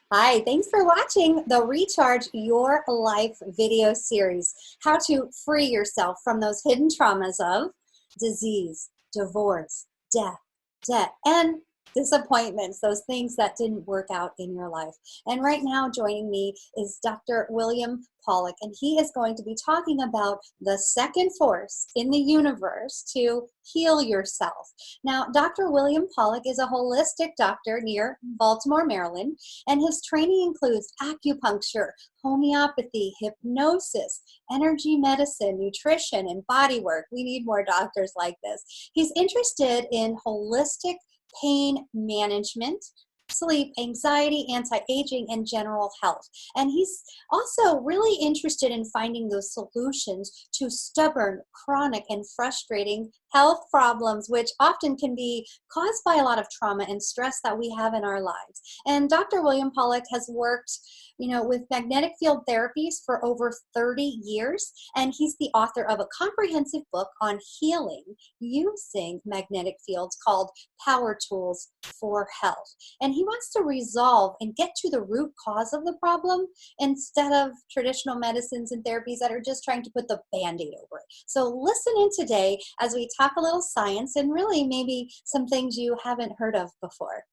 Hi, thanks for watching the Recharge Your Life video series, how to free yourself from those hidden traumas of disease, divorce, debt, and disappointments, those things that didn't work out in your life. And right now joining me is Dr. William Pawluk, and he is going to be talking about the second force in the universe to heal yourself. Now, Dr. William Pawluk is a holistic doctor near Baltimore, Maryland, and his training includes acupuncture, homeopathy, hypnosis, energy medicine, nutrition, and body work. We need more doctors like this. He's interested in holistic pain management, sleep, anxiety, anti-aging, and general health. And he's also really interested in finding those solutions to stubborn, chronic, and frustrating health problems, which often can be caused by a lot of trauma and stress that we have in our lives. And Dr. William Pawluk has worked with magnetic field therapies for over 30 years, and he's the author of a comprehensive book on healing using magnetic fields called Power Tools for Health. And he wants to resolve and get to the root cause of the problem instead of traditional medicines and therapies that are just trying to put the Band-Aid over it. So listen in today as we talk a little science and really maybe some things you haven't heard of before.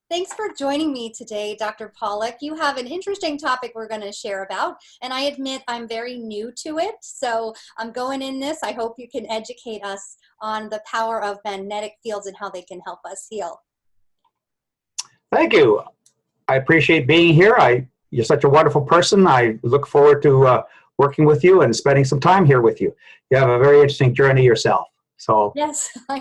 Thanks for joining me today, Dr. Pawluk. You have an interesting topic we're going to share about, and I admit I'm very new to it, so I'm going in this. I hope you can educate us on the power of magnetic fields and how they can help us heal. Thank you. I appreciate being here. You're such a wonderful person. I look forward to working with you and spending some time here with you. You have a very interesting journey yourself. So yes, I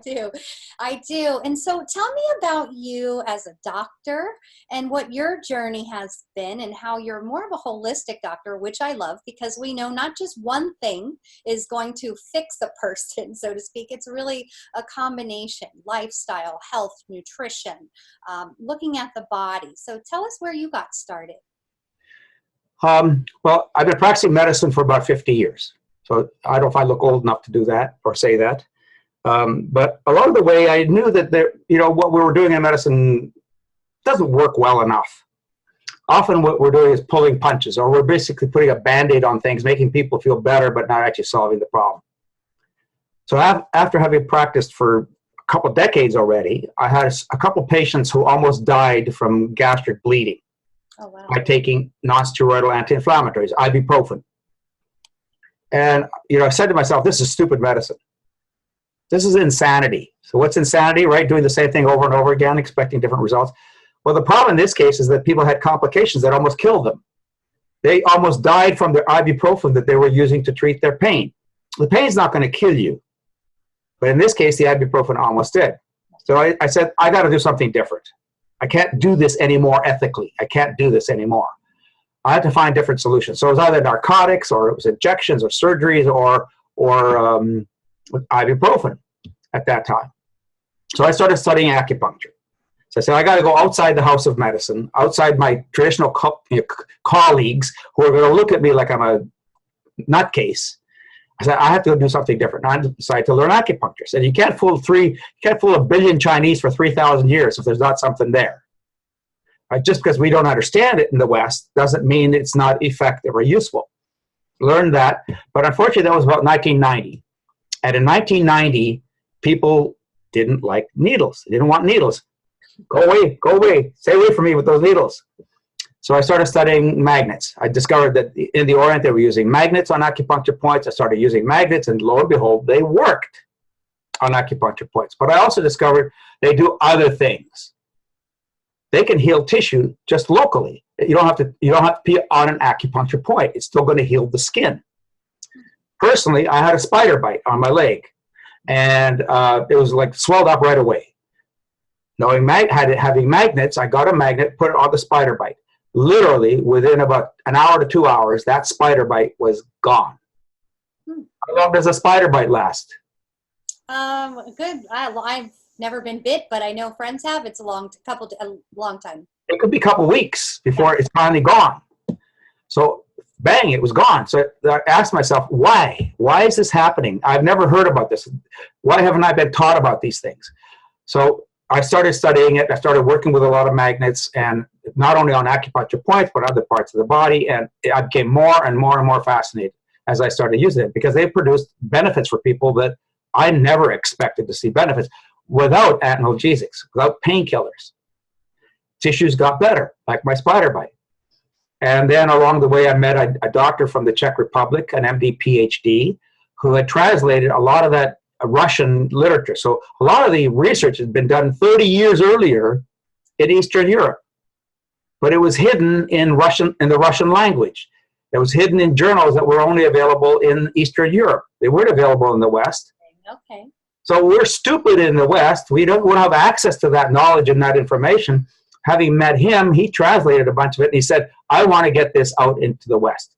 do. And so tell me about you as a doctor and what your journey has been and how you're more of a holistic doctor, which I love because we know not just one thing is going to fix a person, so to speak. It's really a combination: lifestyle, health, nutrition, looking at the body. So tell us where you got started. Well, I've been practicing medicine for about 50 years. So I don't know if I look old enough to do that or say that. But along the way, I knew that what we were doing in medicine doesn't work well enough. Often what we're doing is pulling punches, or we're basically putting a Band-Aid on things, making people feel better, but not actually solving the problem. So after having practiced for a couple of decades already, I had a couple of patients who almost died from gastric bleeding. Oh, wow. By taking non-steroidal anti-inflammatories, ibuprofen. And, I said to myself, this is stupid medicine. This is insanity. So what's insanity, right? Doing the same thing over and over again, expecting different results. Well, the problem in this case is that people had complications that almost killed them. They almost died from their ibuprofen that they were using to treat their pain. The pain's not going to kill you. But in this case, the ibuprofen almost did. So I said, I got to do something different. I can't do this anymore ethically. I can't do this anymore. I had to find different solutions. So it was either narcotics, or it was injections, or surgeries, or ibuprofen at that time. So I started studying acupuncture. So I said, I got to go outside the house of medicine, outside my traditional colleagues who are going to look at me like I'm a nutcase. I said, I have to go do something different. And I decided to learn acupuncture. So you can't fool a billion Chinese for 3,000 years if there's not something there. Just because we don't understand it in the West doesn't mean it's not effective or useful. Learned that, but unfortunately that was about 1990. And in 1990, people didn't like needles. They didn't want needles. Go away, stay away from me with those needles. So I started studying magnets. I discovered that in the Orient they were using magnets on acupuncture points. I started using magnets, and lo and behold, they worked on acupuncture points. But I also discovered they do other things. They can heal tissue just locally. You don't have to be on an acupuncture point. It's still going to heal the skin. Personally, I had a spider bite on my leg, and it was like swelled up right away. Having magnets, I got a magnet, put it on the spider bite. Literally, within about an hour to 2 hours, that spider bite was gone. How long does a spider bite last? Good. I've never been bit, but I know friends have. It's a long time. It could be a couple weeks before it's finally gone. So bang, it was gone. So I asked myself, why? Why is this happening? I've never heard about this. Why haven't I been taught about these things? So I started studying it. I started working with a lot of magnets, and not only on acupuncture points, but other parts of the body. And I became more and more and more fascinated as I started using it, because they produced benefits for people that I never expected to see benefits without analgesics, without painkillers. Tissues got better, like my spider bite. And then along the way, I met a doctor from the Czech Republic, an MD PhD, who had translated a lot of that Russian literature. So a lot of the research had been done 30 years earlier in Eastern Europe, but it was hidden in the Russian language. It was hidden in journals that were only available in Eastern Europe. They weren't available in the West. Okay. So we're stupid in the West. We don't have access to that knowledge and that information. Having met him, he translated a bunch of it, and he said, I want to get this out into the West.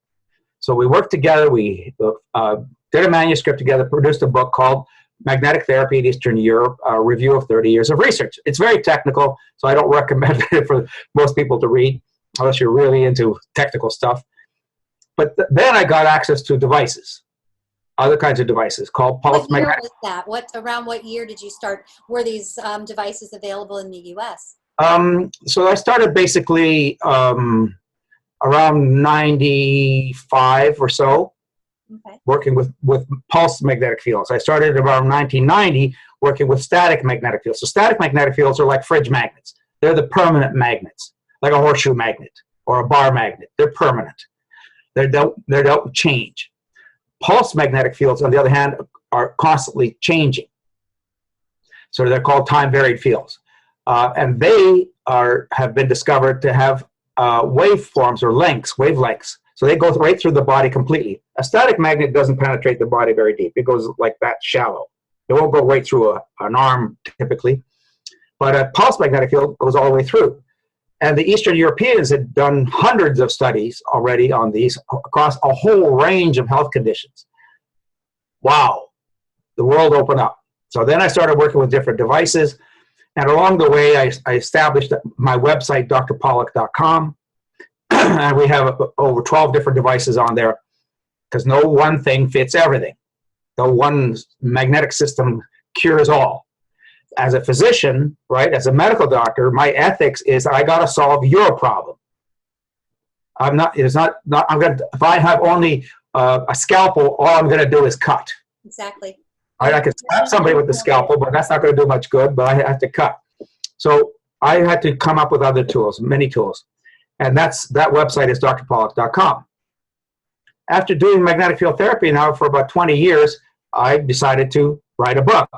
So we worked together. We did a manuscript together, produced a book called Magnetic Therapy in Eastern Europe, a review of 30 years of research. It's very technical, so I don't recommend it for most people to read, unless you're really into technical stuff. But then I got access to devices, other kinds of devices called pulse magnetic. What year was that? Around what year did you start? Were these devices available in the U.S.? So I started basically around 95 or so, okay, working with pulse magnetic fields. I started around 1990 working with static magnetic fields. So static magnetic fields are like fridge magnets. They're the permanent magnets, like a horseshoe magnet or a bar magnet. They're permanent. They don't change. Pulse magnetic fields, on the other hand, are constantly changing. So they're called time-varied fields. And they have been discovered to have waveforms or wavelengths. So they go right through the body completely. A static magnet doesn't penetrate the body very deep. It goes like that shallow. It won't go right through an arm typically. But a pulse magnetic field goes all the way through. And the Eastern Europeans had done hundreds of studies already on these across a whole range of health conditions. Wow, the world opened up. So then I started working with different devices. And along the way, I established my website, drpawluk.com. And we have over 12 different devices on there, because no one thing fits everything. No one magnetic system cures all. As a physician, right, as a medical doctor, my ethics is I got to solve your problem. If I have only a scalpel, all I'm going to do is cut. Exactly. I can stab somebody with the scalpel, but that's not going to do much good, but I have to cut. So I had to come up with other tools, many tools. And that website is drpawluk.com. After doing magnetic field therapy now for about 20 years, I decided to write a book.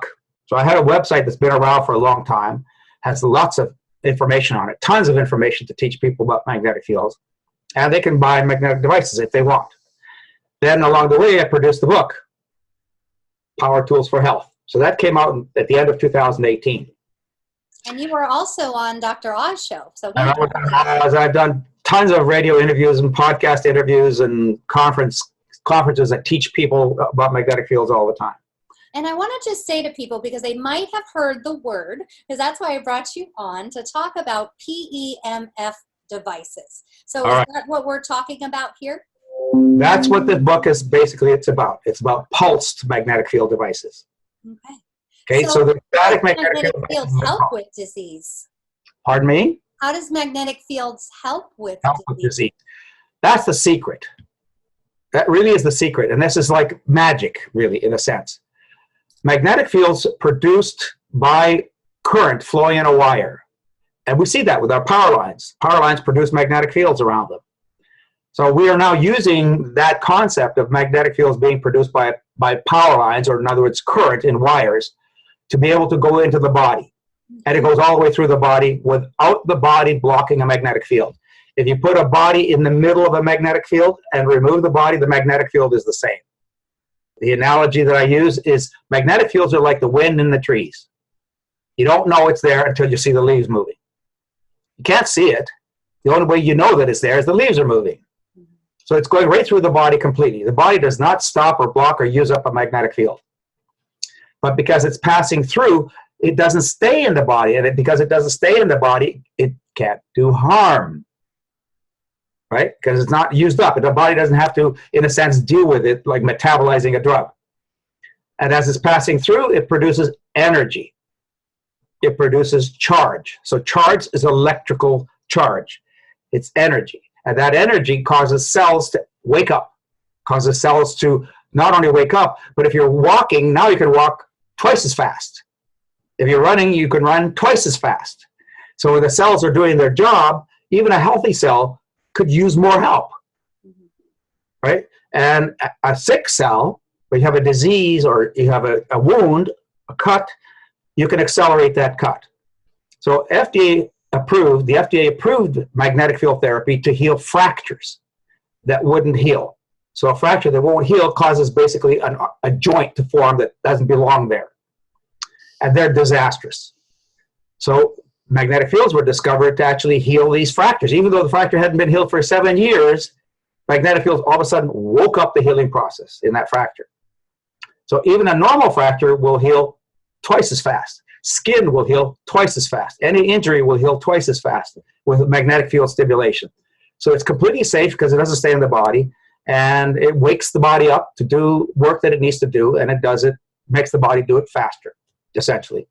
So I had a website that's been around for a long time, has lots of information on it, tons of information to teach people about magnetic fields. And they can buy magnetic devices if they want. Then along the way, I produced the book, Power Tools for Health. So that came out at the end of 2018. And you were also on Dr. Oz show. So I've done tons of radio interviews and podcast interviews and conferences that teach people about magnetic fields all the time. And I want to just say to people, because they might have heard the word, because that's why I brought you on to talk about PEMF devices. So is that what we're talking about here? That's what this book is basically, it's about. It's about pulsed magnetic field devices. Okay, so the static magnetic fields help with disease. Pardon me? How does magnetic fields help with disease? That's the secret. That really is the secret. And this is like magic, really, in a sense. Magnetic fields produced by current flowing in a wire. And we see that with our power lines. Power lines produce magnetic fields around them. So we are now using that concept of magnetic fields being produced by power lines, or in other words, current in wires, to be able to go into the body. And it goes all the way through the body without the body blocking a magnetic field. If you put a body in the middle of a magnetic field and remove the body, the magnetic field is the same. The analogy that I use is magnetic fields are like the wind in the trees. You don't know it's there until you see the leaves moving. You can't see it. The only way you know that it's there is the leaves are moving. So it's going right through the body completely. The body does not stop or block or use up a magnetic field. But because it's passing through, it doesn't stay in the body. And because it doesn't stay in the body, it can't do harm. Right? Because it's not used up. The body doesn't have to, in a sense, deal with it like metabolizing a drug. And as it's passing through, it produces energy. it produces charge. So charge is electrical charge. It's energy. And that energy causes cells to wake up, causes cells to not only wake up, but if you're walking, now you can walk twice as fast. If you're running, you can run twice as fast. So when the cells are doing their job, even a healthy cell could use more help, right? And a sick cell, when you have a disease or you have a wound, a cut, you can accelerate that cut. So the FDA approved magnetic field therapy to heal fractures that wouldn't heal. So a fracture that won't heal causes basically a joint to form that doesn't belong there. And they're disastrous. So magnetic fields were discovered to actually heal these fractures. Even though the fracture hadn't been healed for 7 years, magnetic fields all of a sudden woke up the healing process in that fracture. So even a normal fracture will heal twice as fast. Skin will heal twice as fast. Any injury will heal twice as fast with magnetic field stimulation. So it's completely safe because it doesn't stay in the body, and it wakes the body up to do work that it needs to do, and it does it, makes the body do it faster, essentially.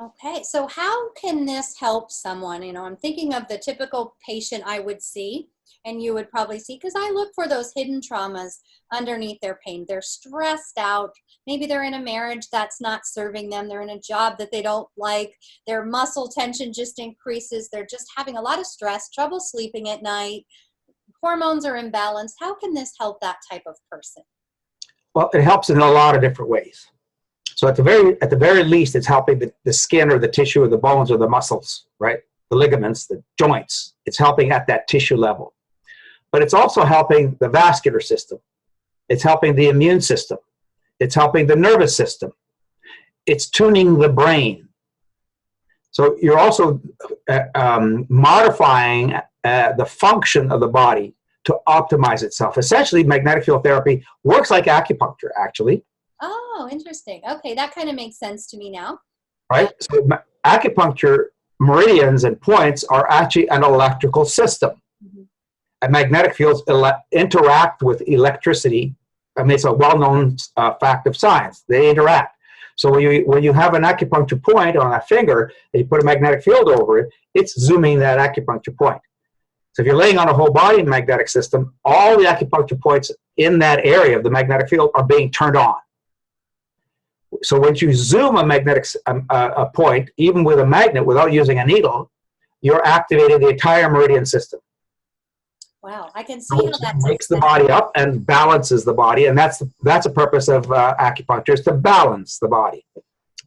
Okay, so how can this help someone? You know, I'm thinking of the typical patient I would see, and you would probably see, because I look for those hidden traumas underneath their pain. They're stressed out. Maybe they're in a marriage that's not serving them. They're in a job that they don't like. Their muscle tension just increases. They're just having a lot of stress, trouble sleeping at night. Hormones are imbalanced. How can this help that type of person? Well, it helps in a lot of different ways. So at the very least, it's helping the skin or the tissue or the bones or the muscles, right? The ligaments, the joints. It's helping at that tissue level. But it's also helping the vascular system. It's helping the immune system. It's helping the nervous system. It's tuning the brain. So you're also modifying the function of the body to optimize itself. Essentially, magnetic field therapy works like acupuncture, actually. Oh, interesting. Okay, that kind of makes sense to me now. Right? So acupuncture meridians and points are actually an electrical system. Mm-hmm. And magnetic fields interact with electricity. I mean, it's a well-known fact of science. They interact. So when you have an acupuncture point on a finger and you put a magnetic field over it, it's zooming that acupuncture point. So if you're laying on a whole body magnetic system, all the acupuncture points in that area of the magnetic field are being turned on. So once you zoom a magnetic a point, even with a magnet, without using a needle, you're activating the entire meridian system. Wow, I can see how that wakes the body up and balances the body, and that's a purpose of acupuncture, is to balance the body.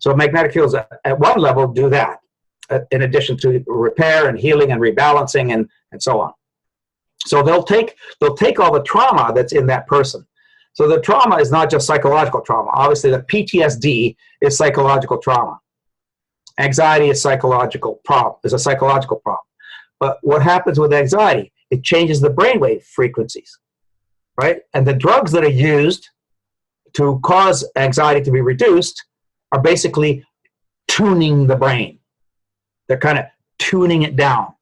So magnetic fields at one level do that, in addition to repair and healing and rebalancing and so on. So they'll take all the trauma that's in that person. So the trauma is not just psychological trauma. Obviously, the PTSD is psychological trauma. Anxiety is a psychological problem. But what happens with anxiety? It changes the brainwave frequencies, right? And the drugs that are used to cause anxiety to be reduced are basically tuning the brain. They're kind of tuning it down.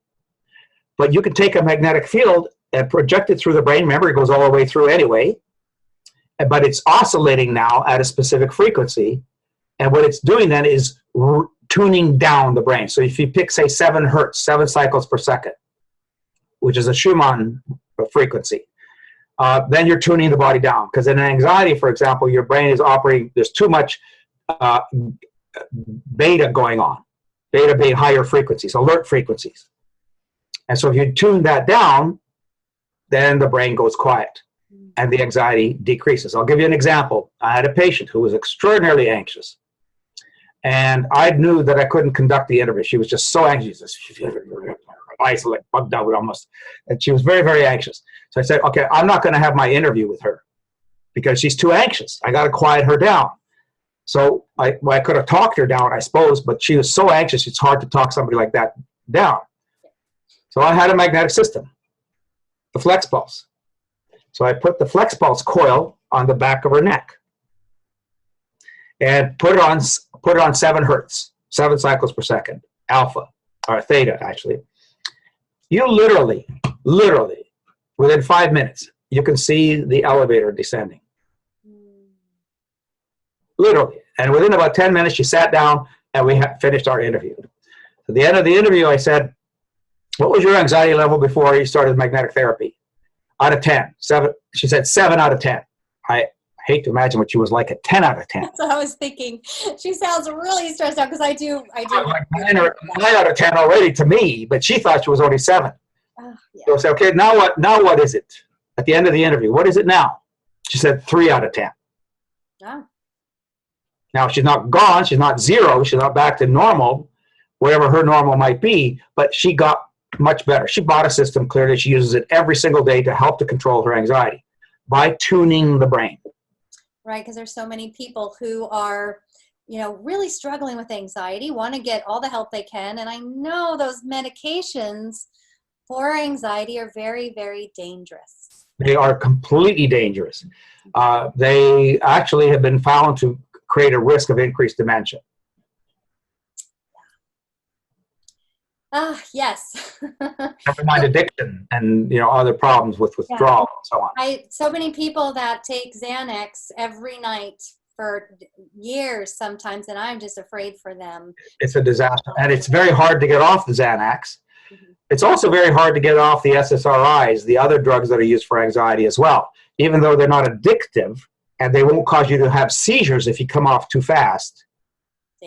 But you can take a magnetic field and project it through the brain. Remember, it goes all the way through anyway. But it's oscillating now at a specific frequency. And what it's doing then is tuning down the brain. So if you pick, say, 7 hertz, 7 cycles per second, which is a Schumann frequency, then you're tuning the body down. Because in anxiety, for example, your brain is operating, there's too much beta going on. Beta being higher frequencies, alert frequencies. And so if you tune that down, then the brain goes quiet and the anxiety decreases. I'll give you an example. I had a patient who was extraordinarily anxious. And I knew that I couldn't conduct the interview. She was just so anxious. Her eyes like bugged out almost. And she was very, very anxious. So I said, okay, I'm not going to have my interview with her because she's too anxious. I got to quiet her down. So I could have talked her down, I suppose, but she was so anxious, it's hard to talk somebody like that down. So I had a magnetic system, the flex pulse. So I put the flex pulse coil on the back of her neck and put it on 7 hertz, 7 cycles per second, alpha, or theta, actually. You literally, within 5 minutes, you can see the elevator descending. Literally. And within about 10 minutes, she sat down, and we finished our interview. At the end of the interview, I said, what was your anxiety level before you started magnetic therapy? Out of 10. 7. She said 7 out of 10. I hate to imagine what she was like at 10 out of 10. That's what I was thinking. She sounds really stressed out because I do. Like 9 out of 10 already to me, but she thought she was only 7. Yeah. So I said, okay, now what? Now what is it? At the end of the interview, what is it now? She said 3 out of 10. Oh. Now she's not gone. She's not 0. She's not back to normal, whatever her normal might be. But she got much better. She bought a system clearly. She uses it every single day to help to control her anxiety by tuning the brain. Right, because there's so many people who are, really struggling with anxiety, want to get all the help they can. And I know those medications for anxiety are very, very dangerous. They are completely dangerous. They actually have been found to create a risk of increased dementia. Yes. Never mind addiction and other problems with withdrawal and so on. So many people that take Xanax every night for years sometimes, and I'm just afraid for them. It's a disaster, and it's very hard to get off the Xanax. Mm-hmm. It's also very hard to get off the SSRIs, the other drugs that are used for anxiety as well, even though they're not addictive and they won't cause you to have seizures if you come off too fast.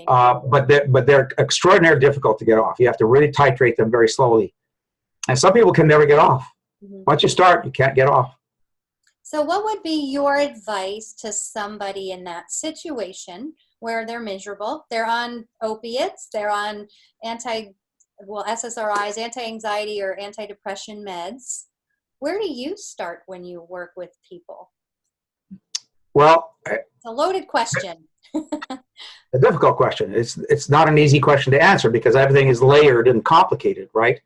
But they're extraordinarily difficult to get off. You have to really titrate them very slowly. And some people can never get off. Mm-hmm. Once you start, you can't get off. So what would be your advice to somebody in that situation where they're miserable? They're on opiates, they're on SSRIs, anti-anxiety or anti-depression meds. Where do you start when you work with people? Well, it's a loaded question. A difficult question. It's not an easy question to answer because everything is layered and complicated, right?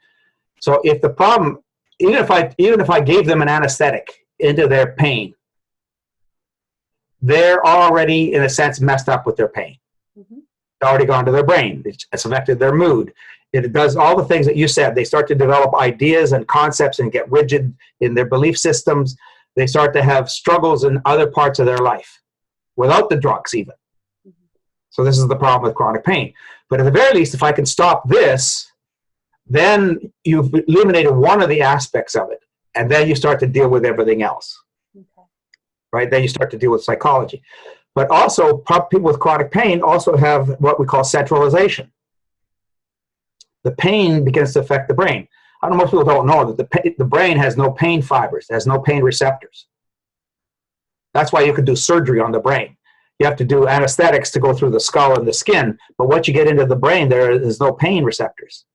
So if the problem, even if I gave them an anesthetic into their pain, they're already in a sense messed up with their pain. Mm-hmm. It's already gone to their brain. It's affected their mood. It does all the things that you said. They start to develop ideas and concepts and get rigid in their belief systems. They start to have struggles in other parts of their life without the drugs even. So this is the problem with chronic pain. But at the very least, if I can stop this, then you've eliminated one of the aspects of it. And then you start to deal with everything else. Okay. Right? Then you start to deal with psychology. But also, people with chronic pain also have what we call centralization. The pain begins to affect the brain. I know most people don't know that the brain has no pain fibers. It has no pain receptors. That's why you can do surgery on the brain. You have to do anesthetics to go through the skull and the skin, but once you get into the brain, there is no pain receptors.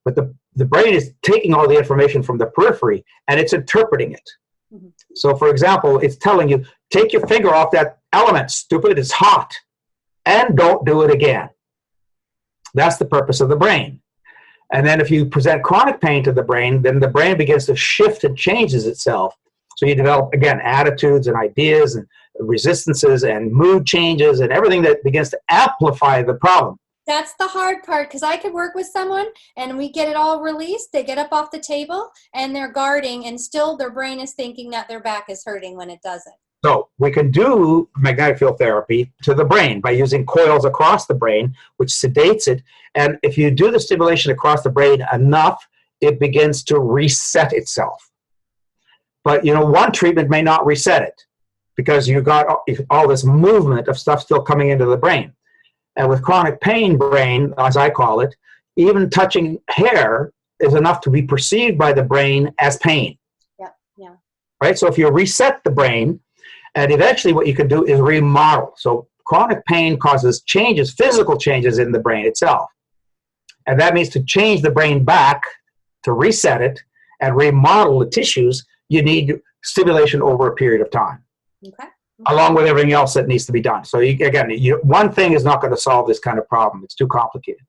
But the brain is taking all the information from the periphery and it's interpreting it. Mm-hmm. So for example, it's telling you, take your finger off that element, stupid, it's hot, and don't do it again. That's the purpose of the brain. And then if you present chronic pain to the brain, then the brain begins to shift and changes itself. So you develop, again, attitudes and ideas and resistances and mood changes and everything that begins to amplify the problem. That's the hard part, because I could work with someone and we get it all released. They get up off the table and they're guarding and still their brain is thinking that their back is hurting when it doesn't. So we can do magnetic field therapy to the brain by using coils across the brain, which sedates it. And if you do the stimulation across the brain enough, it begins to reset itself. But, one treatment may not reset it because you've got all this movement of stuff still coming into the brain. And with chronic pain brain, as I call it, even touching hair is enough to be perceived by the brain as pain. Yeah. Right? So if you reset the brain, and eventually what you can do is remodel. So chronic pain causes changes, physical changes in the brain itself. And that means to change the brain back, to reset it, and remodel the tissues, you need stimulation over a period of time. Okay. Along with everything else that needs to be done. So one thing is not going to solve this kind of problem. It's too complicated.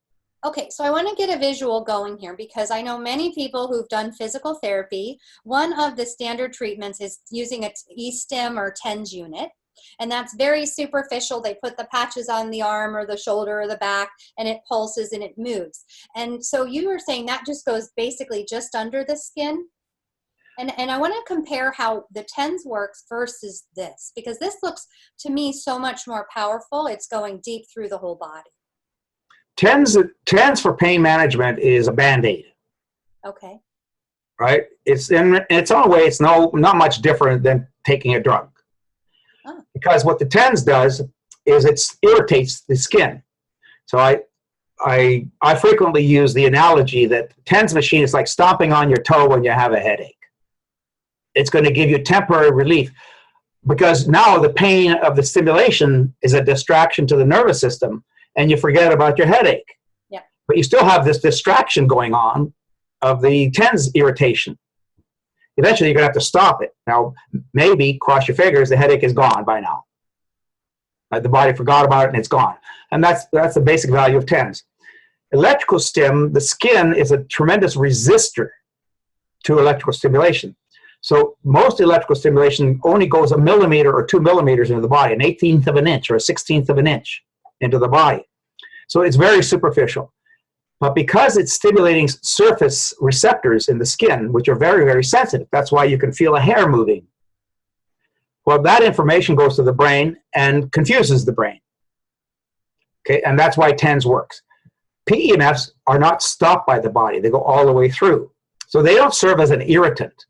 Okay, so I want to get a visual going here because I know many people who've done physical therapy. One of the standard treatments is using an E-stim or TENS unit, and that's very superficial. They put the patches on the arm or the shoulder or the back, and it pulses and it moves. And so you were saying that just goes basically just under the skin? And I want to compare how the TENS works versus this, because this looks to me so much more powerful. It's going deep through the whole body. TENS for pain management is a Band-Aid, Okay. right? It's in its own way, it's not much different than taking a drug. Oh. Because what the TENS does is it irritates the skin. So I frequently use the analogy that TENS machine is like stomping on your toe when you have a headache. It's going to give you temporary relief because now the pain of the stimulation is a distraction to the nervous system and you forget about your headache. Yeah. But you still have this distraction going on of the TENS irritation. Eventually, you're going to have to stop it. Now, maybe, cross your fingers, the headache is gone by now. The body forgot about it and it's gone. And that's the basic value of TENS. Electrical stim, the skin is a tremendous resistor to electrical stimulation. So most electrical stimulation only goes 1 millimeter or 2 millimeters into the body, an 1/18 of an inch or a 1/16 of an inch into the body. So it's very superficial. But because it's stimulating surface receptors in the skin, which are very, very sensitive, that's why you can feel a hair moving. Well, that information goes to the brain and confuses the brain. Okay, and that's why TENS works. PEMFs are not stopped by the body. They go all the way through. So they don't serve as an irritant.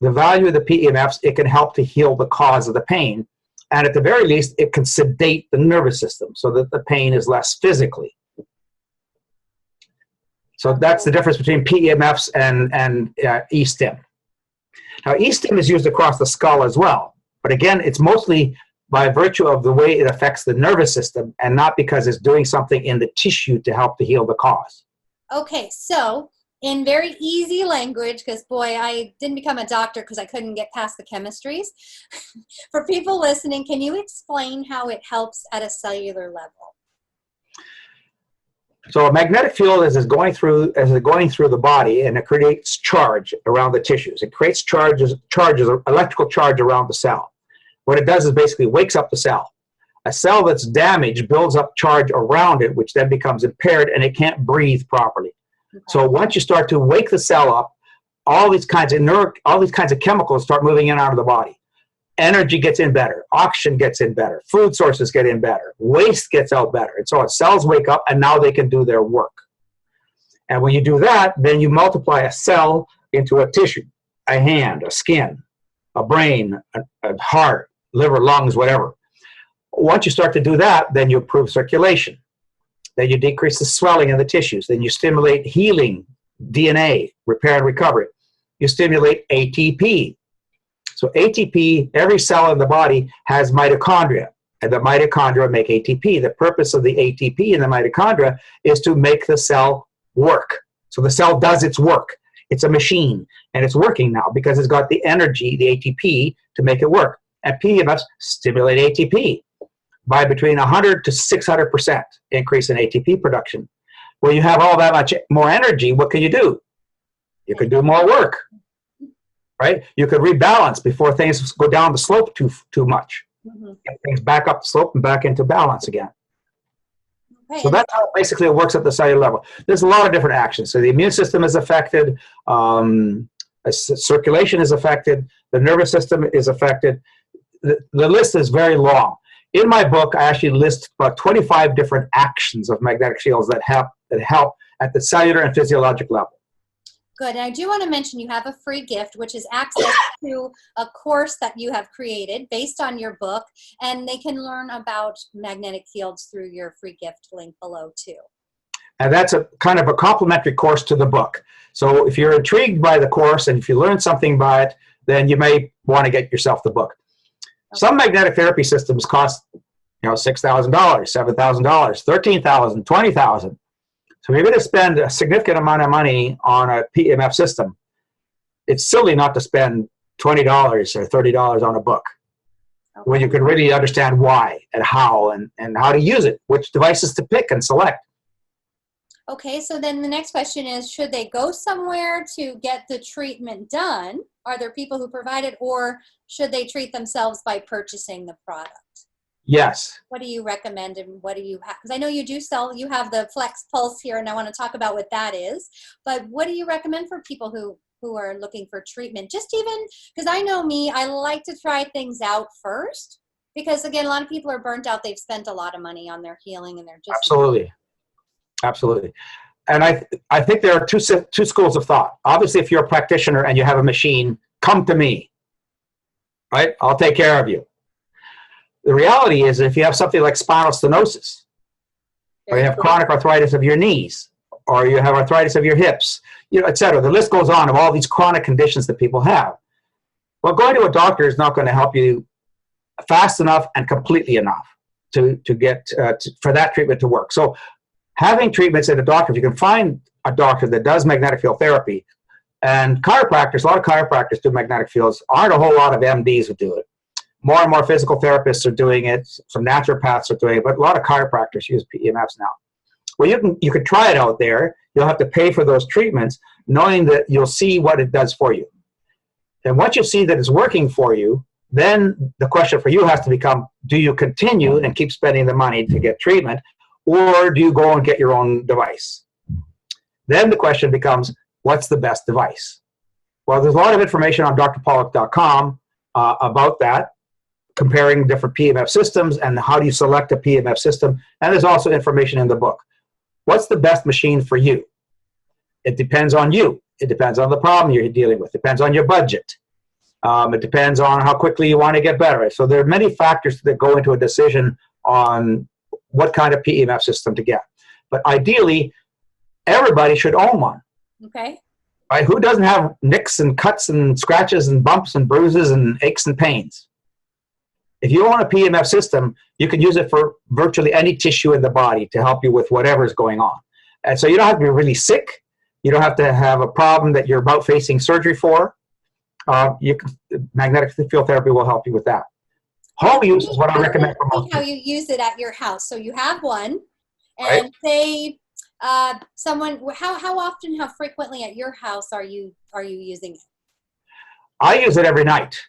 The value of the PEMFs, it can help to heal the cause of the pain. And at the very least, it can sedate the nervous system so that the pain is less physically. So that's the difference between PEMFs and E-stim. Now, E-stim is used across the skull as well. But again, it's mostly by virtue of the way it affects the nervous system and not because it's doing something in the tissue to help to heal the cause. Okay, so in very easy language, because boy, I didn't become a doctor because I couldn't get past the chemistries. For people listening, can you explain how it helps at a cellular level? So a magnetic field is going through the body, and it creates charge around the tissues. It creates charges, electrical charge around the cell. What it does is basically wakes up the cell. A cell that's damaged builds up charge around it, which then becomes impaired, and it can't breathe properly. Okay. So once you start to wake the cell up, all these kinds of chemicals start moving in and out of the body. Energy gets in better, oxygen gets in better, food sources get in better, waste gets out better. And so cells wake up and now they can do their work. And when you do that, then you multiply a cell into a tissue, a hand, a skin, a brain, a heart, liver, lungs, whatever. Once you start to do that, then you improve circulation. Then you decrease the swelling in the tissues. Then you stimulate healing, DNA, repair and recovery. You stimulate ATP. So ATP, every cell in the body has mitochondria, and the mitochondria make ATP. The purpose of the ATP in the mitochondria is to make the cell work. So the cell does its work. It's a machine, and it's working now because it's got the energy, the ATP, to make it work. And PEMFs stimulate ATP by between 100 to 600% increase in ATP production. When you have all that much more energy, what can you do? You can do more work. Right? You could rebalance before things go down the slope too much. Mm-hmm. Get things back up the slope and back into balance again. Okay. So that's how basically it works at the cellular level. There's a lot of different actions. So the immune system is affected, circulation is affected, the nervous system is affected. The list is very long. In my book, I actually list about 25 different actions of magnetic fields that help at the cellular and physiologic level. Good. And I do want to mention you have a free gift, which is access to a course that you have created based on your book, and they can learn about magnetic fields through your free gift link below too. And that's a kind of a complementary course to the book. So if you're intrigued by the course and if you learn something by it, then you may want to get yourself the book. Okay. Some magnetic therapy systems cost, $6,000, $7,000, $13,000, $20,000. So if you're going to spend a significant amount of money on a PEMF system, it's silly not to spend $20 or $30 on a book. Okay. When you can really understand why and how and how to use it, which devices to pick and select. Okay, so then the next question is, should they go somewhere to get the treatment done? Are there people who provide it, or should they treat themselves by purchasing the product? Yes. What do you recommend, and what do you have? Because I know you do sell, you have the Flex Pulse here, and I want to talk about what that is. But what do you recommend for people who are looking for treatment? Just even, because I know me, I like to try things out first. Because again, a lot of people are burnt out. They've spent a lot of money on their healing, and they're just... Absolutely. Absolutely. And I think there are two schools of thought. Obviously, if you're a practitioner and you have a machine, come to me, right? I'll take care of you. The reality is, if you have something like spinal stenosis, or you have chronic arthritis of your knees, or you have arthritis of your hips, et cetera, the list goes on of all these chronic conditions that people have. Well, going to a doctor is not going to help you fast enough and completely enough to get for that treatment to work. So having treatments at a doctor, if you can find a doctor that does magnetic field therapy, and chiropractors, a lot of chiropractors do magnetic fields, aren't a whole lot of MDs who do it. More and more physical therapists are doing it, some naturopaths are doing it, but a lot of chiropractors use PEMFs now. Well, you can try it out there. You'll have to pay for those treatments, knowing that you'll see what it does for you. And once you see that it's working for you, then the question for you has to become, do you continue and keep spending the money to get treatment, or do you go and get your own device? Then the question becomes, what's the best device? Well, there's a lot of information on drpawluk.com about that, comparing different PEMF systems and how do you select a PEMF system. And there's also information in the book. What's the best machine for you? It depends on you. It depends on the problem you're dealing with. It depends on your budget. It depends on how quickly you want to get better. So there are many factors that go into a decision on what kind of PEMF system to get. But ideally, everybody should own one. Okay. Right? Who doesn't have nicks and cuts and scratches and bumps and bruises and aches and pains? If you own a PEMF system, you can use it for virtually any tissue in the body to help you with whatever's going on. And so you don't have to be really sick. You don't have to have a problem that you're about facing surgery for. Magnetic field therapy will help you with that. Home use is what I recommend for most people. How you use it at your house. So you have one, Right. and say someone, how often, how frequently at your house are you using it? I use it every night.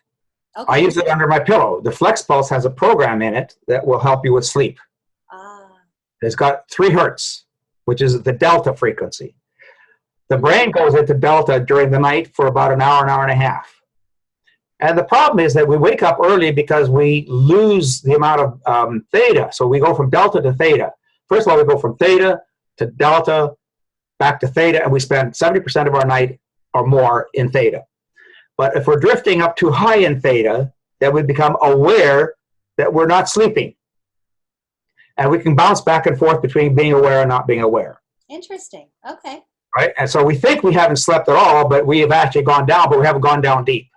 Okay. I use it under my pillow. The Flex Pulse has a program in it that will help you with sleep. It's got 3 hertz, which is the delta frequency. The brain goes into delta during the night for about an hour and a half. And the problem is that we wake up early because we lose the amount of theta. So we go from delta to theta. First of all, we go from theta to delta, back to theta, and we spend 70% of our night or more in theta. But if we're drifting up too high in theta, then we become aware that we're not sleeping. And we can bounce back and forth between being aware and not being aware. Interesting. Okay. Right? And so we think we haven't slept at all, but we have actually gone down, but we haven't gone down deep.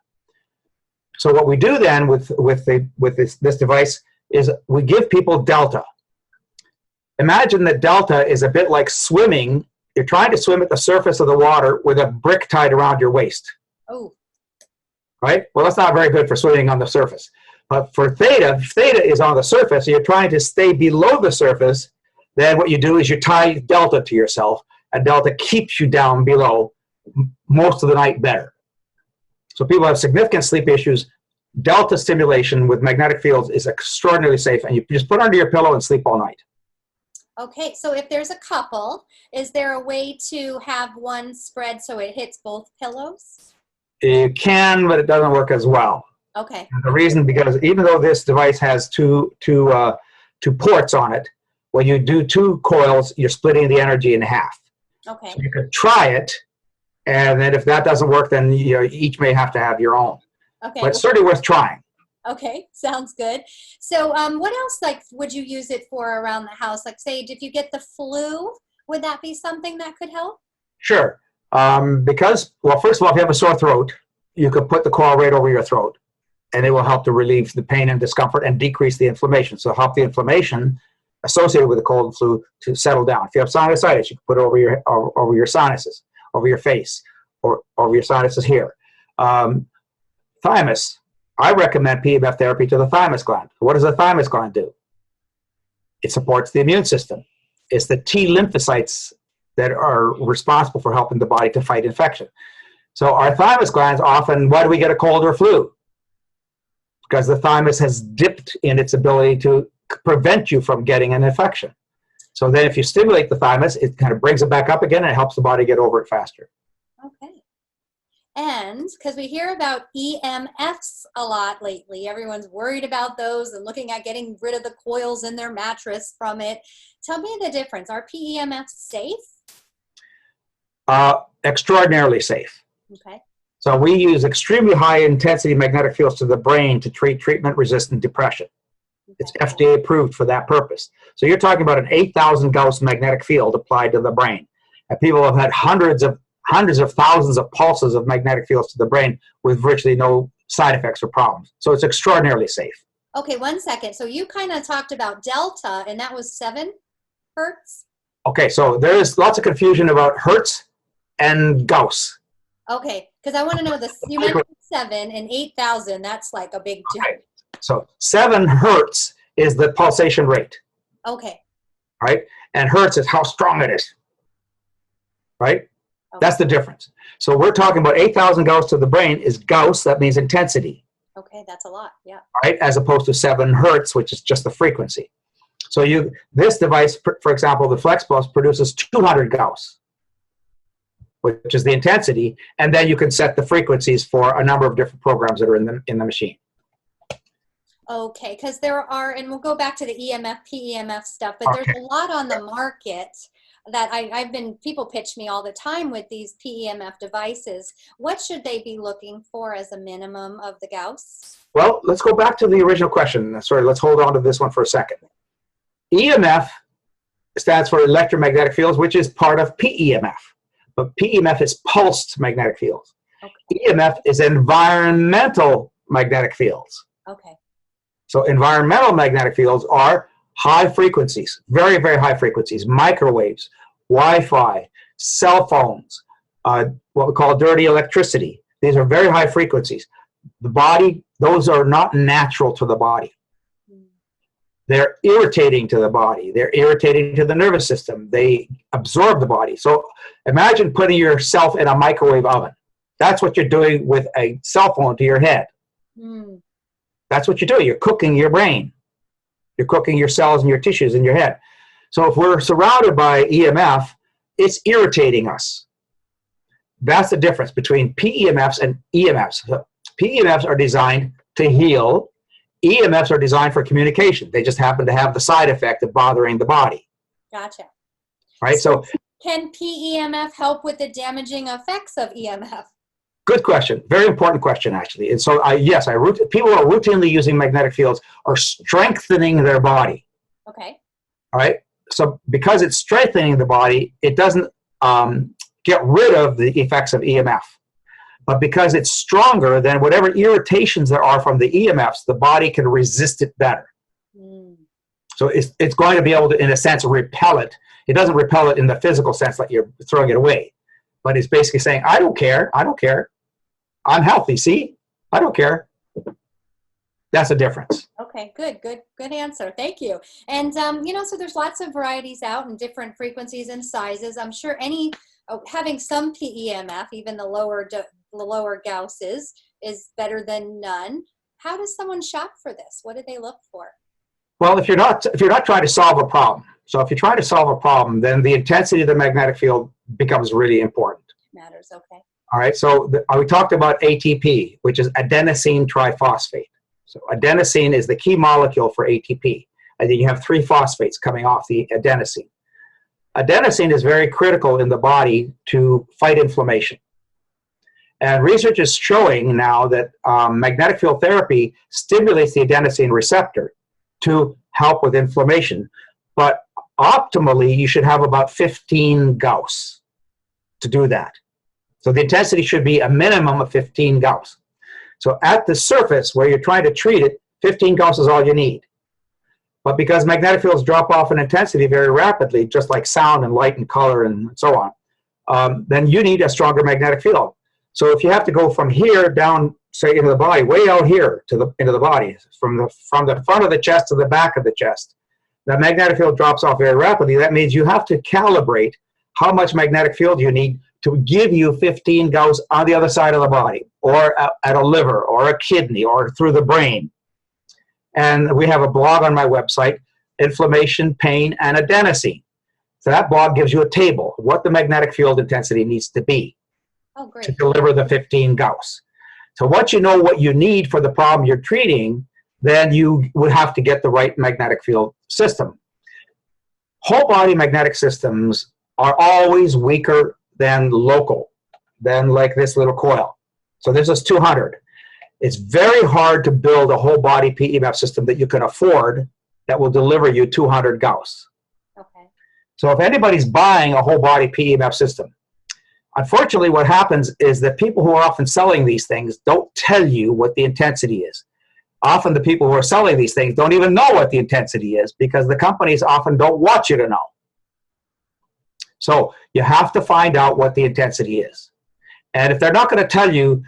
So what we do then with this device is we give people delta. Imagine that delta is a bit like swimming. You're trying to swim at the surface of the water with a brick tied around your waist. Oh. Right? Well, that's not very good for swimming on the surface. But for theta, if theta is on the surface, and you're trying to stay below the surface, then what you do is you tie delta to yourself, and delta keeps you down below most of the night better. So people have significant sleep issues. Delta stimulation with magnetic fields is extraordinarily safe, and you just put it under your pillow and sleep all night. Okay, so if there's a couple, is there a way to have one spread so it hits both pillows? You can, but it doesn't work as well. Okay. And the reason, because even though this device has two ports on it, when you do 2 coils, you're splitting the energy in half. Okay. So you could try it, and then if that doesn't work, then you each may have to have your own. Okay. But it's certainly worth trying. Okay, sounds good. So what else would you use it for around the house? Like say, if you get the flu, would that be something that could help? Sure. Because, well, first of all, if you have a sore throat, you could put the coil right over your throat, and it will help to relieve the pain and discomfort and decrease the inflammation. So help the inflammation associated with the cold and flu to settle down. If you have sinusitis, you can put it over your sinuses, over your face, or over your sinuses here. Thymus. I recommend PEMF therapy to the thymus gland. What does the thymus gland do? It supports the immune system. It's the T lymphocytes that are responsible for helping the body to fight infection. So our thymus glands often, why do we get a cold or flu? Because the thymus has dipped in its ability to prevent you from getting an infection. So then if you stimulate the thymus, it kind of brings it back up again and it helps the body get over it faster. Okay. And because we hear about EMFs a lot lately, everyone's worried about those and looking at getting rid of the coils in their mattress from it. Tell me the difference. Are PEMFs safe? Extraordinarily safe. Okay. So we use extremely high intensity magnetic fields to the brain to treat treatment-resistant depression. Okay. It's FDA approved for that purpose. So you're talking about an 8,000 Gauss magnetic field applied to the brain. And people have had hundreds of thousands of pulses of magnetic fields to the brain with virtually no side effects or problems. So it's extraordinarily safe. Okay, 1 second. So you kind of talked about delta, and that was 7 hertz? Okay, so there is lots of confusion about hertz and Gauss. Okay, because I want to know this. You mentioned 7 and 8,000. That's like a big jump. Okay. So 7 hertz is the pulsation rate. Okay. Right? And hertz is how strong it is. Right? Okay. That's the difference. So we're talking about 8,000 Gauss to the brain is Gauss, that means intensity. Okay, that's a lot, yeah. Right? As opposed to 7 hertz, which is just the frequency. So this device, for example, the FlexPulse produces 200 Gauss, which is the intensity, and then you can set the frequencies for a number of different programs that are in the machine. Okay, because there are, and we'll go back to the EMF, PEMF stuff, but there's a lot on the market that people pitch me all the time with these PEMF devices. What should they be looking for as a minimum of the Gauss? Well, let's go back to the original question. Sorry, let's hold on to this one for a second. EMF stands for electromagnetic fields, which is part of PEMF. But PEMF is pulsed magnetic fields. Okay. EMF is environmental magnetic fields. Okay. So environmental magnetic fields are high frequencies, very, very high frequencies, microwaves, Wi-Fi, cell phones, what we call dirty electricity. These are very high frequencies. The body, those are not natural to the body. They're irritating to the body. They're irritating to the nervous system. They absorb the body. So imagine putting yourself in a microwave oven. That's what you're doing with a cell phone to your head. Mm. That's what you're doing. You're cooking your brain. You're cooking your cells and your tissues in your head. So if we're surrounded by EMF, it's irritating us. That's the difference between PEMFs and EMFs. So PEMFs are designed to heal. EMFs are designed for communication. They just happen to have the side effect of bothering the body. Gotcha. Right? So can PEMF help with the damaging effects of EMF? Good question. Very important question, actually. And so, yes, people who are routinely using magnetic fields are strengthening their body. Okay. All right? So because it's strengthening the body, it doesn't get rid of the effects of EMF. But because it's stronger, then whatever irritations there are from the EMFs, the body can resist it better. Mm. So it's going to be able to, in a sense, repel it. It doesn't repel it in the physical sense like you're throwing it away. But it's basically saying, I don't care. I don't care. I'm healthy. See? I don't care. That's the difference. Okay, good answer. Thank you. And, so there's lots of varieties out and different frequencies and sizes. I'm sure having some PEMF, even the lower Gausses, is better than none. How does someone shop for this? What do they look for? Well, if you're not trying to solve a problem, so if you're trying to solve a problem, then the intensity of the magnetic field becomes really important. Matters, okay. All right, so we talked about ATP, which is adenosine triphosphate. So adenosine is the key molecule for ATP. And then you have 3 phosphates coming off the adenosine. Adenosine is very critical in the body to fight inflammation. And research is showing now that magnetic field therapy stimulates the adenosine receptor to help with inflammation. But optimally, you should have about 15 Gauss to do that. So the intensity should be a minimum of 15 Gauss. So at the surface where you're trying to treat it, 15 Gauss is all you need. But because magnetic fields drop off in intensity very rapidly, just like sound and light and color and so on, then you need a stronger magnetic field. So if you have to go from here down, say, into the body, way out here into the body, from the front of the chest to the back of the chest, the magnetic field drops off very rapidly. That means you have to calibrate how much magnetic field you need to give you 15 Gauss on the other side of the body, or at a liver, or a kidney, or through the brain. And we have a blog on my website, Inflammation, Pain, and Adenosine. So that blog gives you a table, what the magnetic field intensity needs to be. Oh, to great. deliver the 15 Gauss. So once you know what you need for the problem you're treating, then you would have to get the right magnetic field system. Whole body magnetic systems are always weaker than local, than like this little coil. So this is 200. It's very hard to build a whole body PEMF system that you can afford that will deliver you 200 Gauss. Okay. So if anybody's buying a whole body PEMF system, unfortunately what happens is that people who are often selling these things don't tell you what the intensity is. Often the people who are selling these things don't even know what the intensity is because the companies often don't want you to know. So you have to find out what the intensity is. And if they're not going to tell you,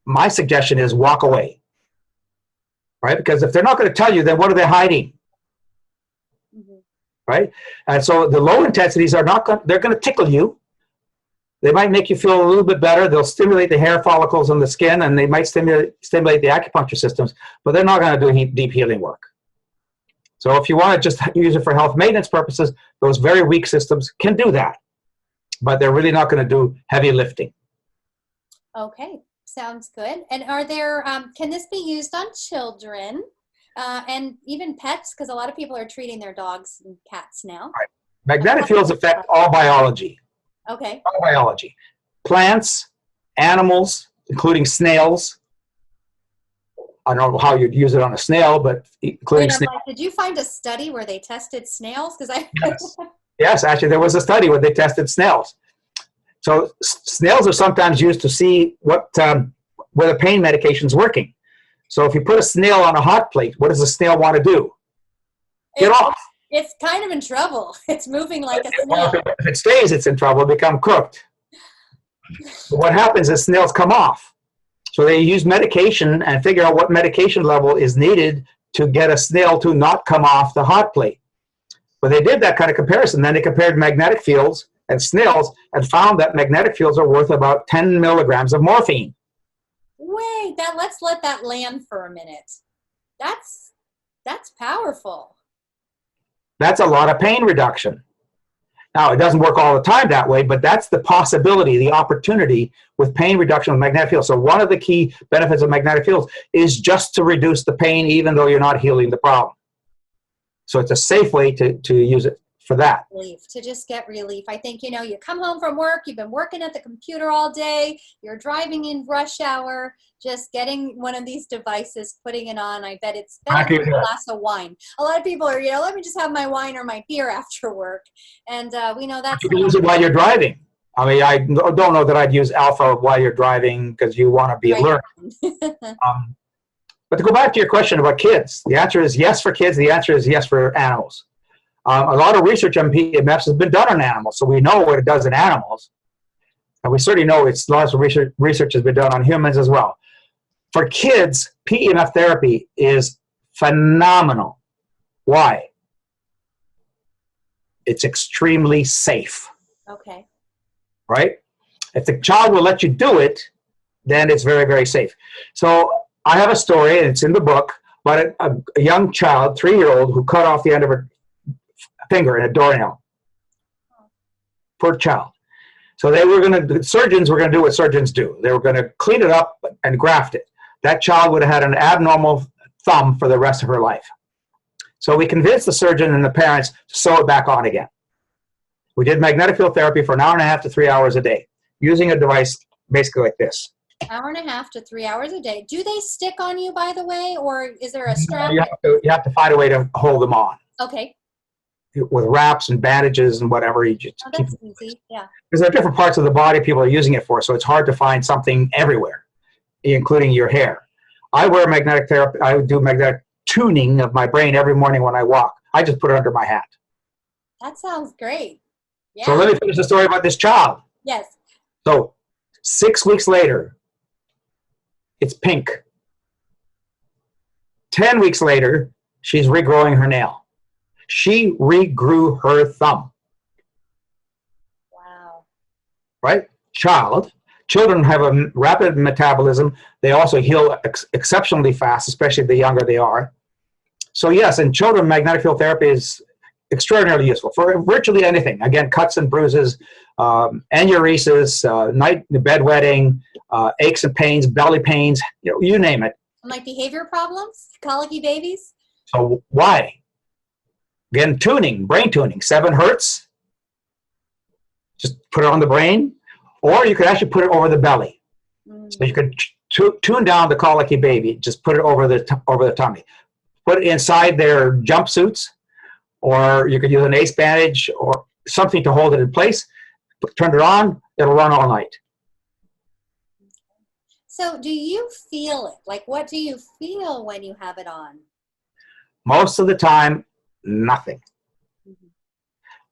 my suggestion is walk away. Right? Because if they're not going to tell you, then what are they hiding? Mm-hmm. Right? And so the low intensities are not going, they're going to tickle you. They might make you feel a little bit better. They'll stimulate the hair follicles on the skin, and they might stimulate the acupuncture systems, but they're not going to do deep healing work. So if you want to just use it for health maintenance purposes, those very weak systems can do that, but they're really not going to do heavy lifting. Okay, sounds good. And are there, can this be used on children and even pets? Because a lot of people are treating their dogs and cats now. Right. Magnetic fields affect all biology. Okay. All biology. Plants, animals, including snails. I don't know how you'd use it on a snail, but including snails. Like, did you find a study where they tested snails? Because Yes. Yes, actually, there was a study where they tested snails. So snails are sometimes used to see what where the pain medication is working. So if you put a snail on a hot plate, what does the snail want to do? Get off. It's kind of in trouble. It's moving like a snail. Well, if it stays, it's in trouble, become cooked. But what happens is snails come off. So they use medication and figure out what medication level is needed to get a snail to not come off the hot plate. But they did that kind of comparison. Then they compared magnetic fields and snails and found that magnetic fields are worth about 10 milligrams of morphine. Wait, let's let that land for a minute. That's powerful. That's a lot of pain reduction. Now, it doesn't work all the time that way, but that's the possibility, the opportunity with pain reduction with magnetic fields. So one of the key benefits of magnetic fields is just to reduce the pain even though you're not healing the problem. So it's a safe way to use it for that. Relief, to just get relief. I think, you come home from work, you've been working at the computer all day, you're driving in rush hour, just getting one of these devices, putting it on. I bet it's better than a glass of wine. A lot of people are, let me just have my wine or my beer after work. And we know that's... You can use it while you're driving. I mean, I don't know that I'd use alpha while you're driving because you want to be alert. But to go back to your question about kids, the answer is yes for kids. The answer is yes for animals. A lot of research on PEMFs has been done on animals, so we know what it does in animals. And we certainly know lots of research has been done on humans as well. For kids, PEMF therapy is phenomenal. Why? It's extremely safe. Okay. Right? If the child will let you do it, then it's very, very safe. So I have a story, and it's in the book, about a young child, 3-year-old, who cut off the end of her finger in a doornail. Poor child. So the surgeons were going to do what surgeons do. They were going to clean it up and graft it. That child would have had an abnormal thumb for the rest of her life. So we convinced the surgeon and the parents to sew it back on again. We did magnetic field therapy for an hour and a half to 3 hours a day, using a device basically like this. Hour and a half to 3 hours a day. Do they stick on you, by the way, or is there a strap? You have to find a way to hold them on. Okay. With wraps and bandages and whatever. You just that's easy, yeah. Because there are different parts of the body people are using it for, so it's hard to find something everywhere, including your hair. I wear magnetic therapy. I do magnetic tuning of my brain every morning when I walk. I just put it under my hat. That sounds great. Yeah. So let me finish the story about this child. Yes. So 6 weeks later, it's pink. 10 weeks later, she's regrowing her nail. She regrew her thumb. Wow. Right? Children have a rapid metabolism. They also heal exceptionally fast, especially the younger they are. So yes, in children, magnetic field therapy extraordinarily useful for virtually anything. Again, cuts and bruises, aneurysms, night bedwetting, aches and pains, belly pains, you name it. Like behavior problems, colicky babies? So why? Again, tuning, brain tuning, 7 hertz. Just put it on the brain, or you could actually put it over the belly. So you could tune down the colicky baby, just put it over the tummy. Put it inside their jumpsuits, or you could use an ace bandage or something to hold it in place. Turn it on, it'll run all night. So do you feel it? Like, what do you feel when you have it on? Most of the time, nothing.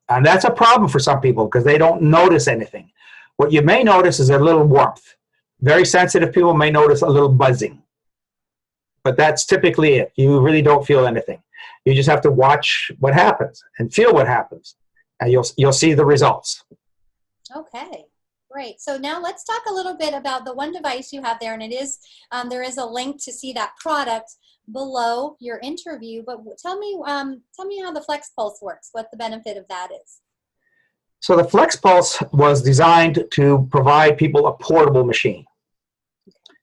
And that's a problem for some people because they don't notice anything. What you may notice is a little warmth. Very sensitive people may notice a little buzzing. But that's typically it. You really don't feel anything. You just have to watch what happens and feel what happens. And you'll see the results. Okay. Great. So now let's talk a little bit about the one device you have there, and it is there is a link to see that product below your interview. But tell me how the Flex Pulse works. What the benefit of that is. So the Flex Pulse was designed to provide people a portable machine.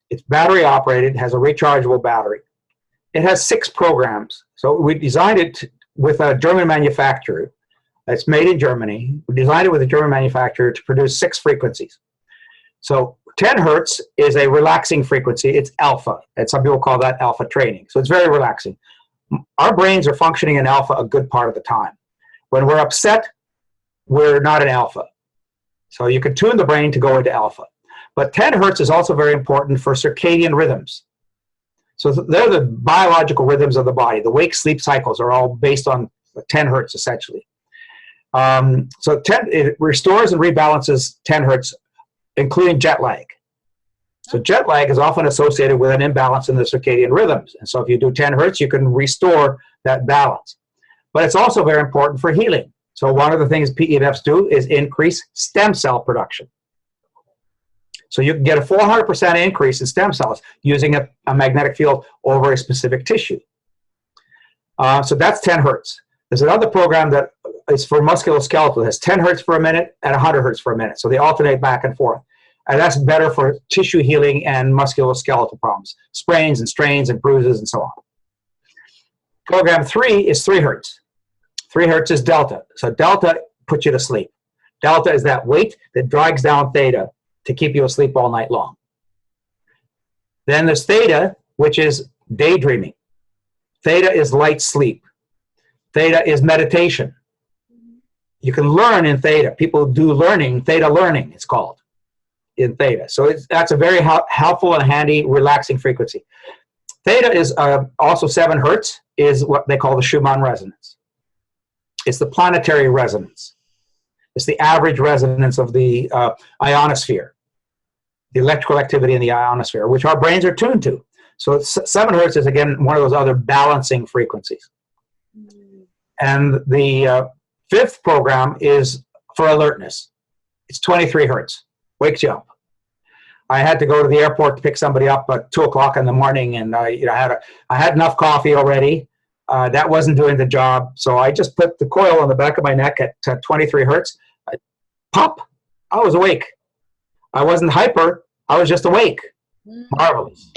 It's battery operated, has a rechargeable battery. It has 6 programs. So we designed it with a German manufacturer. It's made in Germany. We designed it with a German manufacturer to produce 6 frequencies. So 10 hertz is a relaxing frequency. It's alpha, and some people call that alpha training. So it's very relaxing. Our brains are functioning in alpha a good part of the time. When we're upset, we're not in alpha. So you can tune the brain to go into alpha. But 10 hertz is also very important for circadian rhythms. So they're the biological rhythms of the body. The wake-sleep cycles are all based on 10 hertz, essentially. So it restores and rebalances 10 hertz, including jet lag. So jet lag is often associated with an imbalance in the circadian rhythms. And so if you do 10 hertz, you can restore that balance. But it's also very important for healing. So one of the things PEMFs do is increase stem cell production. So you can get a 400% increase in stem cells using a magnetic field over a specific tissue. So that's 10 hertz. There's another program that is for musculoskeletal. It has 10 hertz for a minute and 100 hertz for a minute. So they alternate back and forth. And that's better for tissue healing and musculoskeletal problems, sprains and strains and bruises and so on. Program 3 is 3 hertz. 3 hertz is delta. So delta puts you to sleep. Delta is that weight that drags down theta to keep you asleep all night long. Then there's theta, which is daydreaming. Theta is light sleep. Theta is meditation. You can learn in theta. People do learning, theta learning it's called, in theta. So that's a very helpful and handy, relaxing frequency. Theta is also 7 hertz, is what they call the Schumann resonance. It's the planetary resonance. It's the average resonance of the ionosphere, the electrical activity in the ionosphere, which our brains are tuned to. So 7 hertz is, again, one of those other balancing frequencies. And the 5th program is for alertness. It's 23 hertz, wakes you up. I had to go to the airport to pick somebody up at 2 o'clock in the morning, and I had enough coffee already. That wasn't doing the job, so I just put the coil on the back of my neck at 23 hertz. Pop! I was awake. I wasn't hyper. I was just awake. Marvelous.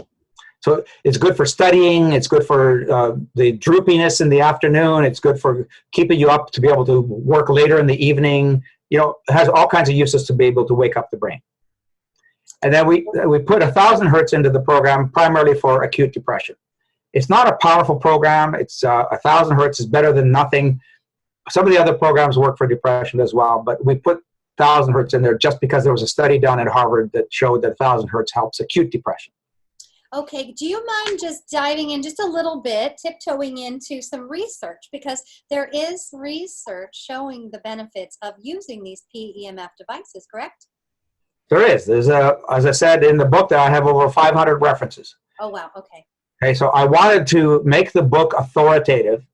So it's good for studying. It's good for the droopiness in the afternoon. It's good for keeping you up to be able to work later in the evening. You know, it has all kinds of uses to be able to wake up the brain. And then we put 1,000 hertz into the program primarily for acute depression. It's not a powerful program. It's 1,000 hertz is better than nothing. Some of the other programs work for depression as well, but we put 1,000 hertz in there just because there was a study done at Harvard that showed that 1,000 hertz helps acute depression. Okay, do you mind just diving in just a little bit, tiptoeing into some research? Because there is research showing the benefits of using these PEMF devices, correct? There is. There's as I said in the book, that I have over 500 references. Oh, wow, okay. Okay, so I wanted to make the book authoritative,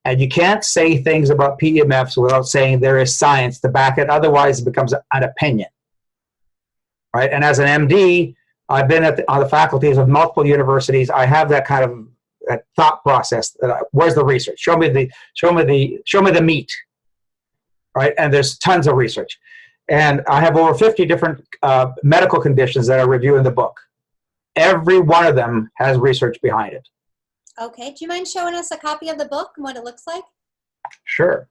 and you can't say things about PEMFs without saying there is science to back it. Otherwise, it becomes an opinion, right? And as an MD, I've been on the faculties of multiple universities. I have that kind of that thought process. Where's the research? Show me the meat, right? And there's tons of research. And I have over 50 different medical conditions that I review in the book. Every one of them has research behind it. Okay. Do you mind showing us a copy of the book and what it looks like? Sure.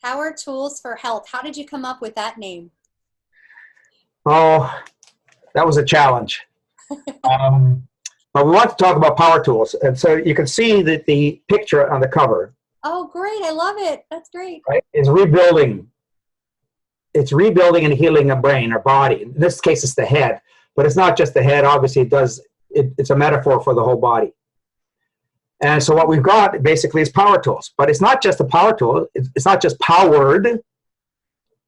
Power Tools for Health. How did you come up with that name? Oh, that was a challenge. But we want to talk about power tools. And so you can see that the picture on the cover. Oh, great. I love it. That's great. Right, is rebuilding. It's rebuilding and healing a brain or body. In this case, it's the head. But it's not just the head. Obviously, it's a metaphor for the whole body. And so what we've got basically is power tools. But it's not just a power tool. It's not just powered,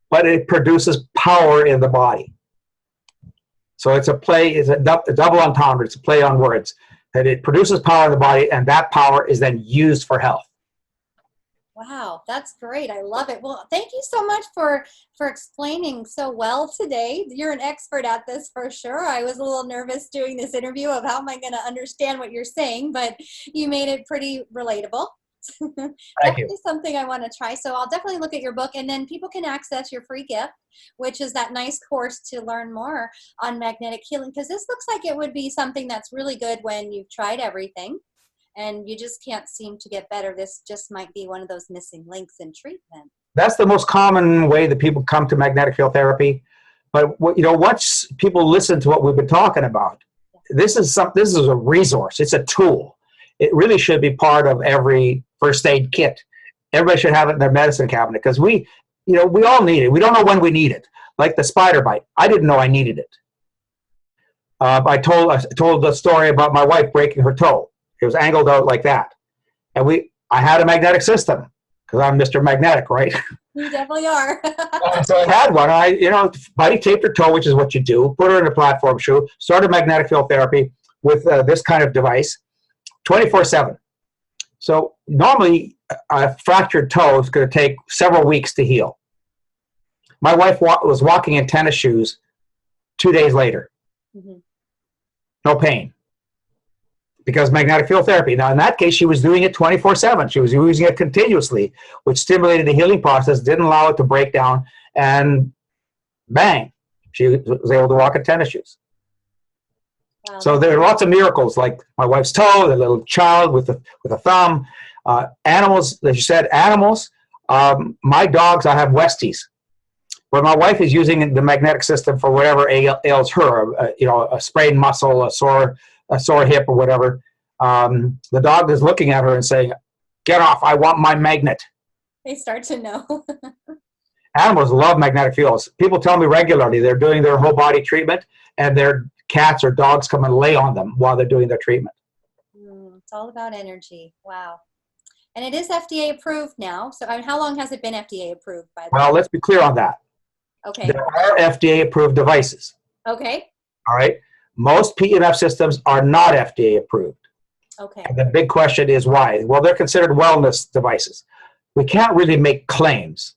but it produces power in the body. So it's a play, it's a double entendre, it's a play on words. That it produces power in the body, and that power is then used for health. Wow, that's great. I love it. Well, thank you so much for explaining so well today. You're an expert at this for sure. I was a little nervous doing this interview of how am I going to understand what you're saying, but you made it pretty relatable. Definitely something I want to try. So I'll definitely look at your book, and then people can access your free gift, which is that nice course to learn more on magnetic healing, because this looks like it would be something that's really good when you've tried everything and you just can't seem to get better. This just might be one of those missing links in treatment. That's the most common way that people come to magnetic field therapy. But once people listen to what we've been talking about, this is a resource. It's a tool. It really should be part of every first aid kit. Everybody should have it in their medicine cabinet, because we all need it. We don't know when we need it. Like the spider bite, I didn't know I needed it. I told the story about my wife breaking her toe. It was angled out like that, and I had a magnetic system because I'm Mr. Magnetic, right? You definitely are. So I had one. Buddy taped her toe, which is what you do. Put her in a platform shoe. Started magnetic field therapy with this kind of device, 24/7. So normally a fractured toe is going to take several weeks to heal. My wife was walking in tennis shoes 2 days later. Mm-hmm. No pain. Because magnetic field therapy. Now, in that case, she was doing it 24/7. She was using it continuously, which stimulated the healing process, didn't allow it to break down, and bang, she was able to walk in tennis shoes. Wow. So there are lots of miracles, like my wife's toe, the little child with a thumb. Animals, as you said, animals. My dogs, I have Westies. But my wife is using the magnetic system for whatever ails her, a sprained muscle, a sore hip or whatever. The dog is looking at her and saying, "Get off, I want my magnet." They start to know. Animals love magnetic fields. People tell me regularly they're doing their whole body treatment, and their cats or dogs come and lay on them while they're doing their treatment. It's all about energy. Wow. And it is FDA approved now. So how long has it been FDA approved, by the way? Well, let's be clear on that. Okay. There are FDA approved devices. Okay. All right. Most PEMF systems are not FDA approved. Okay. And the big question is why? Well, they're considered wellness devices. We can't really make claims.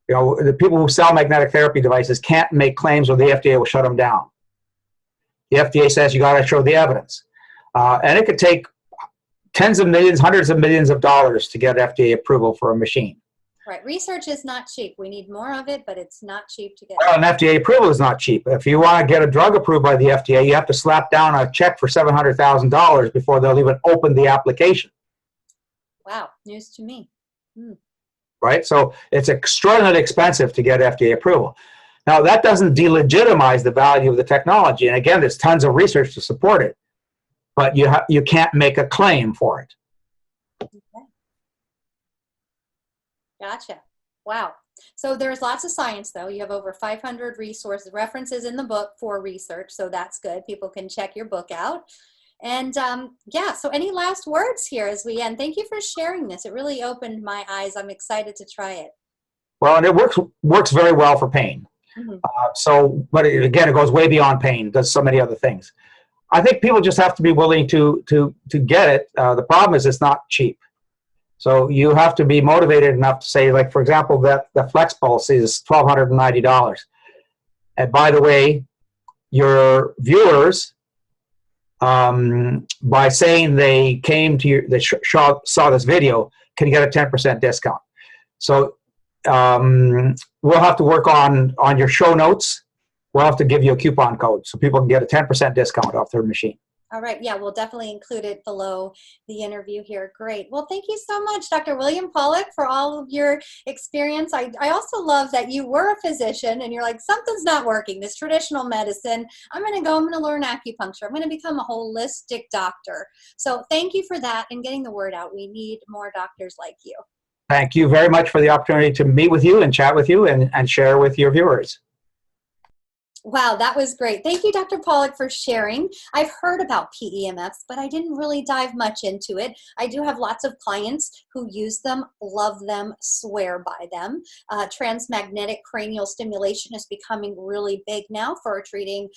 The people who sell magnetic therapy devices can't make claims, or the FDA will shut them down. The FDA says you got to show the evidence. And it could take tens of millions, hundreds of millions of dollars to get FDA approval for a machine. Right. Research is not cheap. We need more of it, but it's not cheap to get. Well, an FDA approval is not cheap. If you want to get a drug approved by the FDA, you have to slap down a check for $700,000 before they'll even open the application. Wow. News to me. Right? So it's extraordinarily expensive to get FDA approval. Now, that doesn't delegitimize the value of the technology. And again, there's tons of research to support it. But you can't make a claim for it. Okay. Gotcha. Wow. So there's lots of science, though. You have over 500 references in the book for research. So that's good. People can check your book out. And so any last words here as we end? Thank you for sharing this. It really opened my eyes. I'm excited to try it. Well, and it works very well for pain. Mm-hmm. But again, it goes way beyond pain. It does so many other things. I think people just have to be willing to get it. The problem is it's not cheap. So you have to be motivated enough to say, like, for example, that the Flex Pulse is $1,290. And by the way, your viewers by saying they came to your, they saw this video, can get a 10% discount. So we'll have to work on your show notes. We'll have to give you a coupon code so people can get a 10% discount off their machine. All right. Yeah, we'll definitely include it below the interview here. Great. Well, thank you so much, Dr. William Pawluk, for all of your experience. I also love that you were a physician and you're like, something's not working, this traditional medicine. I'm going to learn acupuncture. I'm going to become a holistic doctor. So thank you for that and getting the word out. We need more doctors like you. Thank you very much for the opportunity to meet with you and chat with you and share with your viewers. Wow, that was great. Thank you, Dr. Pawluk, for sharing. I've heard about PEMFs, but I didn't really dive much into it. I do have lots of clients who use them, love them, swear by them. Transmagnetic cranial stimulation is becoming really big now for treating,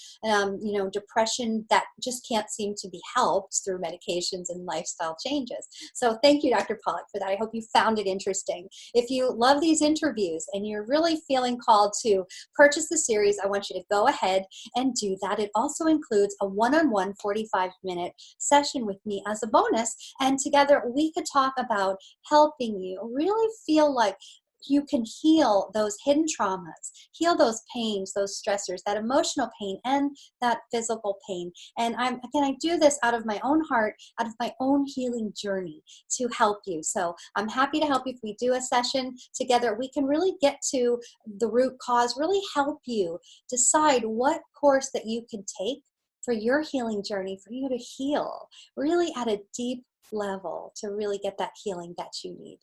depression that just can't seem to be helped through medications and lifestyle changes. So thank you, Dr. Pawluk, for that. I hope you found it interesting. If you love these interviews and you're really feeling called to purchase the series, I want you to go ahead and do that. It also includes a one-on-one 45-minute session with me as a bonus, and together we could talk about helping you really feel like you can heal those hidden traumas, heal those pains, those stressors, that emotional pain and that physical pain. And I do this out of my own heart, out of my own healing journey to help you. So I'm happy to help you. If we do a session together, we can really get to the root cause, really help you decide what course that you can take for your healing journey, for you to heal really at a deep level to really get that healing that you need.